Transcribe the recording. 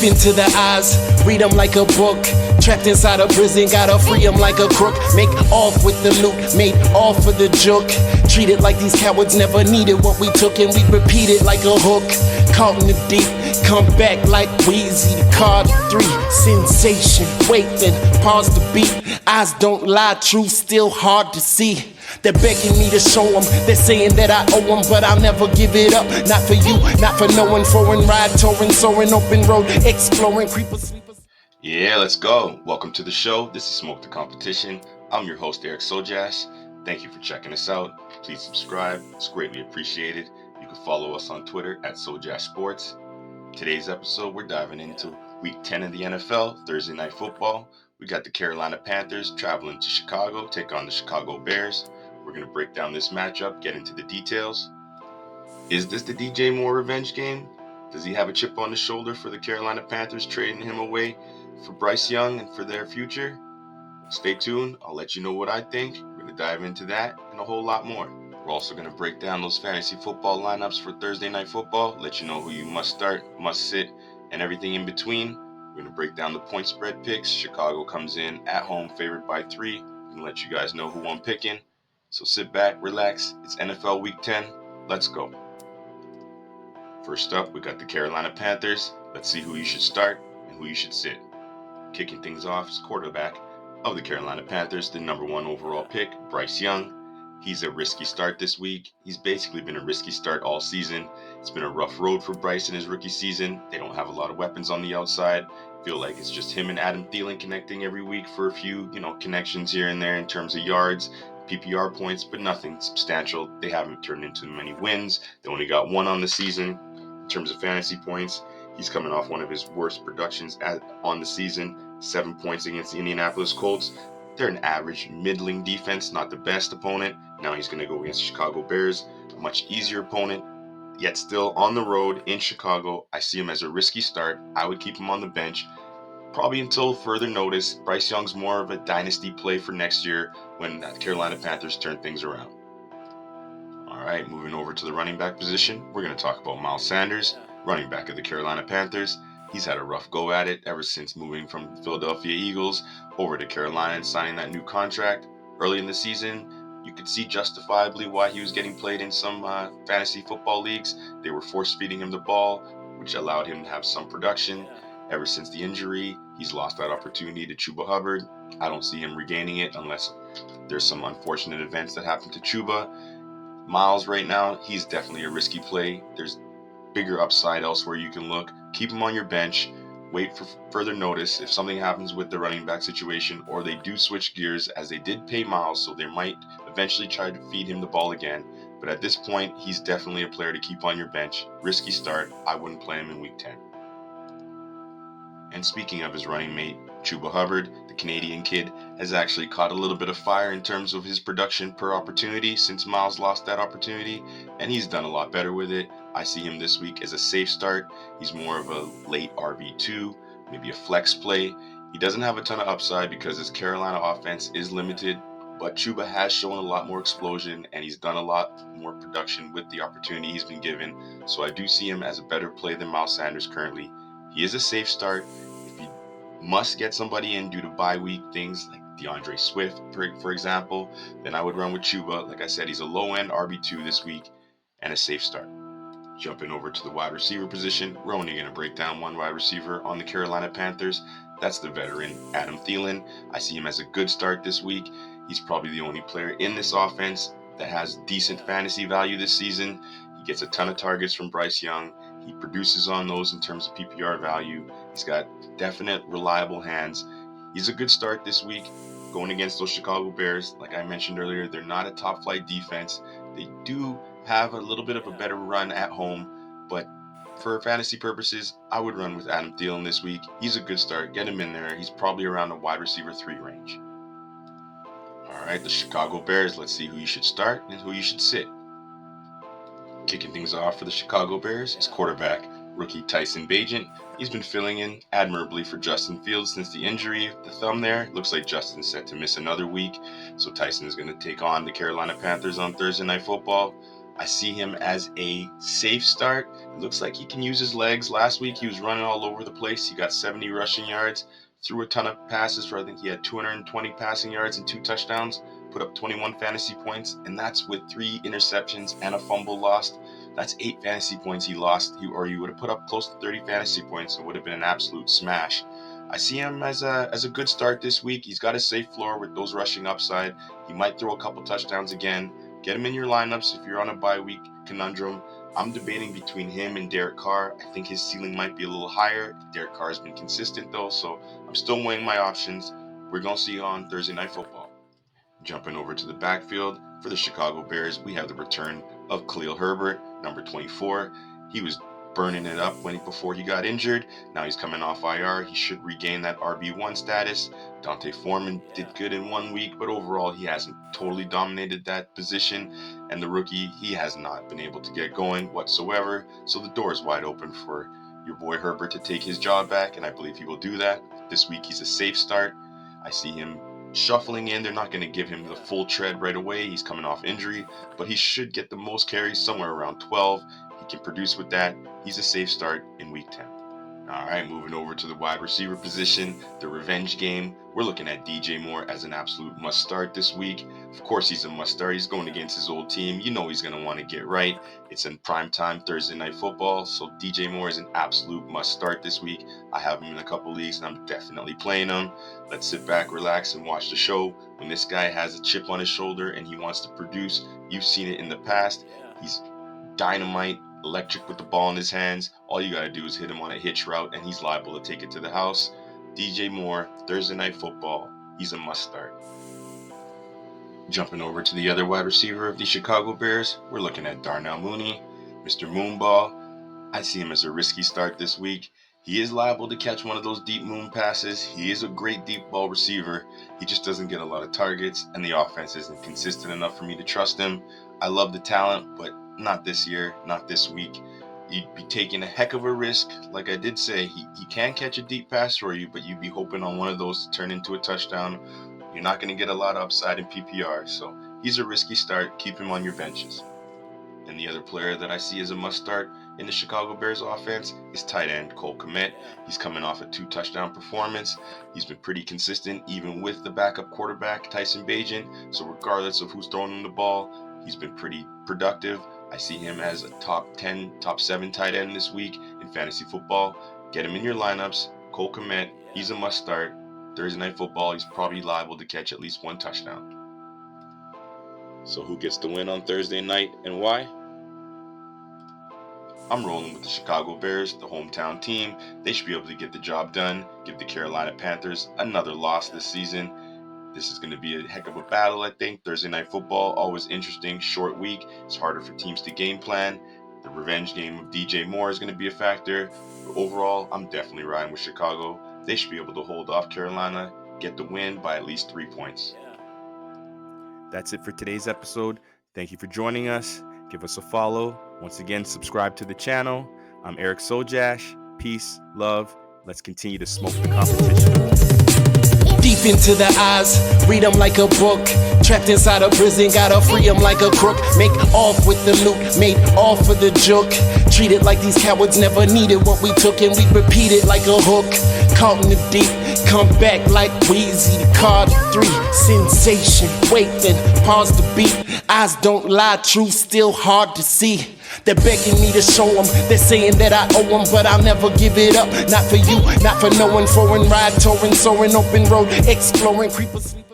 Deep into the eyes, read them like a book. Trapped inside a prison, gotta free them like a crook. Make off with the loot, made off for the joke. Treated like these cowards never needed what we took, and we repeat it like a hook. Caught in the deep, come back like Wheezy. Card 3, sensation. Wait, then pause the beat. Eyes don't lie, truth still hard to see. They're begging me to show them, they're saying that I owe them, but I'll never give it up. Not for you, not for no one. Foreign ride, touring, soaring, open road, exploring, creepers, sleepers. Yeah, let's go. Welcome to the show. This is Smoke the Competition. I'm your host, Eric Sojash. Thank you for checking us out. Please subscribe. It's greatly appreciated. You can follow us on Twitter at Sojash Sports. Today's episode, we're diving into Week 10 of the NFL, Thursday Night Football. We got the Carolina Panthers traveling to Chicago, take on the Chicago Bears. We're going to break down this matchup, get into the details. Is this the DJ Moore revenge game? Does he have a chip on his shoulder for the Carolina Panthers trading him away for Bryce Young and for their future? Stay tuned. I'll let you know what I think. We're going to dive into that and a whole lot more. We're also going to break down those fantasy football lineups for Thursday Night Football, let you know who you must start, must sit, and everything in between. We're going to break down the point spread picks. Chicago comes in at home favored by 3. I'm going to let you guys know who I'm picking. So sit back, relax. It's NFL Week 10. Let's go. First up, we got the Carolina Panthers. Let's see who you should start and who you should sit. Kicking things off is quarterback of the Carolina Panthers, the number 1 overall pick, Bryce Young. He's a risky start this week. He's basically been a risky start all season. It's been a rough road for Bryce in his rookie season. They don't have a lot of weapons on the outside. Feel like it's just him and Adam Thielen connecting every week for a few, connections here and there in terms of yards, PPR points, but nothing substantial. They haven't turned into many wins. They only got 1 on the season. In terms of fantasy points, he's coming off one of his worst productions on the season, 7 points against the Indianapolis Colts. They're an average, middling defense, not the best opponent. Now he's going to go against the Chicago Bears, a much easier opponent, yet still on the road in Chicago. I see him as a risky start. I would keep him on the bench, probably until further notice. Bryce Young's more of a dynasty play for next year when the Carolina Panthers turn things around. All right, moving over to the running back position, we're going to talk about Miles Sanders, running back of the Carolina Panthers. He's had a rough go at it ever since moving from the Philadelphia Eagles over to Carolina and signing that new contract. Early in the season, you could see justifiably why he was getting played in some fantasy football leagues. They were force-feeding him the ball, which allowed him to have some production. Ever since the injury, he's lost that opportunity to Chuba Hubbard. I don't see him regaining it unless there's some unfortunate events that happen to Chuba. Miles right now, he's definitely a risky play. There's bigger upside elsewhere you can look. Keep him on your bench. Wait for further notice if something happens with the running back situation or they do switch gears, as they did pay Miles, so they might eventually try to feed him the ball again. But at this point, he's definitely a player to keep on your bench. Risky start. I wouldn't play him in Week 10. And speaking of his running mate, Chuba Hubbard, the Canadian kid, has actually caught a little bit of fire in terms of his production per opportunity since Miles lost that opportunity, and he's done a lot better with it. I see him this week as a safe start. He's more of a late RB2, maybe a flex play. He doesn't have a ton of upside because his Carolina offense is limited, but Chuba has shown a lot more explosion and he's done a lot more production with the opportunity he's been given. So I do see him as a better play than Miles Sanders currently. He is a safe start. If you must get somebody in due to bye week things like DeAndre Swift, for example, then I would run with Chuba. Like I said, he's a low-end RB2 this week and a safe start. Jumping over to the wide receiver position, we're only going to break down one wide receiver on the Carolina Panthers. That's the veteran Adam Thielen. I see him as a good start this week. He's probably the only player in this offense that has decent fantasy value this season. He gets a ton of targets from Bryce Young. He produces on those in terms of PPR value. He's got definite, reliable hands. He's a good start this week going against those Chicago Bears. Like I mentioned earlier, they're not a top-flight defense. They do have a little bit of a better run at home, but for fantasy purposes, I would run with Adam Thielen this week. He's a good start. Get him in there. He's probably around the wide receiver 3 range. All right, the Chicago Bears. Let's see who you should start and who you should sit. Kicking things off for the Chicago Bears is quarterback, rookie Tyson Bagent. He's been filling in admirably for Justin Fields since the injury of the thumb there. Looks like Justin's set to miss another week, so Tyson is going to take on the Carolina Panthers on Thursday Night Football. I see him as a safe start. It looks like he can use his legs. Last week he was running all over the place. He got 70 rushing yards, threw a ton of passes for, I think he had 220 passing yards and 2 touchdowns, put up 21 fantasy points, and that's with 3 interceptions and a fumble lost. That's 8 fantasy points he lost. He would have put up close to 30 fantasy points. It would have been an absolute smash. I see him as a good start this week. He's got a safe floor with those rushing upside. He might throw a couple touchdowns again. Get him in your lineups if you're on a bye week conundrum. I'm debating between him and Derek Carr. I think his ceiling might be a little higher. Derek Carr has been consistent though, so I'm still weighing my options. We're going to see you on Thursday Night Football. Jumping over to the backfield for the Chicago Bears, we have the return of Khalil Herbert, number 24. He was burning it up before he got injured. Now he's coming off IR. He should regain that RB1 status. Dante Foreman did good in 1 week, but overall he hasn't totally dominated that position. And the rookie, he has not been able to get going whatsoever. So the door is wide open for your boy Herbert to take his job back, and I believe he will do that. This week he's a safe start. I see him shuffling in. They're not going to give him the full tread right away. He's coming off injury, but he should get the most carries, somewhere around 12. He can produce with that. He's a safe start in week 10. All right, moving over to the wide receiver position, the revenge game. We're looking at DJ Moore as an absolute must start this week. Of course, he's a must start. He's going against his old team. You know he's going to want to get right. It's in primetime Thursday Night Football, so DJ Moore is an absolute must start this week. I have him in a couple leagues, and I'm definitely playing him. Let's sit back, relax, and watch the show. When this guy has a chip on his shoulder and he wants to produce, you've seen it in the past. He's dynamite, electric with the ball in his hands. All you got to do is hit him on a hitch route, and he's liable to take it to the house. DJ Moore, Thursday Night Football, he's a must start. Jumping over to the other wide receiver of the Chicago Bears, we're looking at Darnell Mooney, Mr. Moonball. I see him as a risky start this week. He is liable to catch one of those deep moon passes. He is a great deep ball receiver. He just doesn't get a lot of targets, and the offense isn't consistent enough for me to trust him. I love the talent, but not this year, not this week. You'd be taking a heck of a risk. Like I did say, he can catch a deep pass for you, but you'd be hoping on one of those to turn into a touchdown. You're not going to get a lot of upside in PPR, so he's a risky start. Keep him on your benches. And the other player that I see as a must start in the Chicago Bears offense is tight end Cole Kmet. He's coming off a 2-touchdown performance. He's been pretty consistent even with the backup quarterback, Tyson Bagent. So regardless of who's throwing him the ball, he's been pretty productive. I see him as a top 10, top 7 tight end this week in fantasy football. Get him in your lineups. Cole Kmet, he's a must start. Thursday Night Football, he's probably liable to catch at least 1 touchdown. So who gets the win on Thursday night and why? I'm rolling with the Chicago Bears, the hometown team. They should be able to get the job done, give the Carolina Panthers another loss this season. This is going to be a heck of a battle, I think. Thursday Night Football, always interesting, short week. It's harder for teams to game plan. The revenge game of DJ Moore is going to be a factor. But overall, I'm definitely riding with Chicago. They should be able to hold off Carolina, get the win by at least 3 points. That's it for today's episode. Thank you for joining us. Give us a follow. Once again, subscribe to the channel. I'm Eric Sojash. Peace, love. Let's continue to smoke the competition. Deep into the eyes, read them like a book. Trapped inside a prison, gotta free them like a crook. Make off with the loot, made off for the joke. Treated like these cowards never needed what we took, and we repeat it like a hook. Caught in the deep, come back like Wheezy. Card 3, sensation. Wait, then pause the beat. Eyes don't lie, truth still hard to see. They're begging me to show them, they're saying that I owe them, but I'll never give it up. Not for you, not for no one. Foreign ride, touring, soaring, open road, exploring, creepers sleep.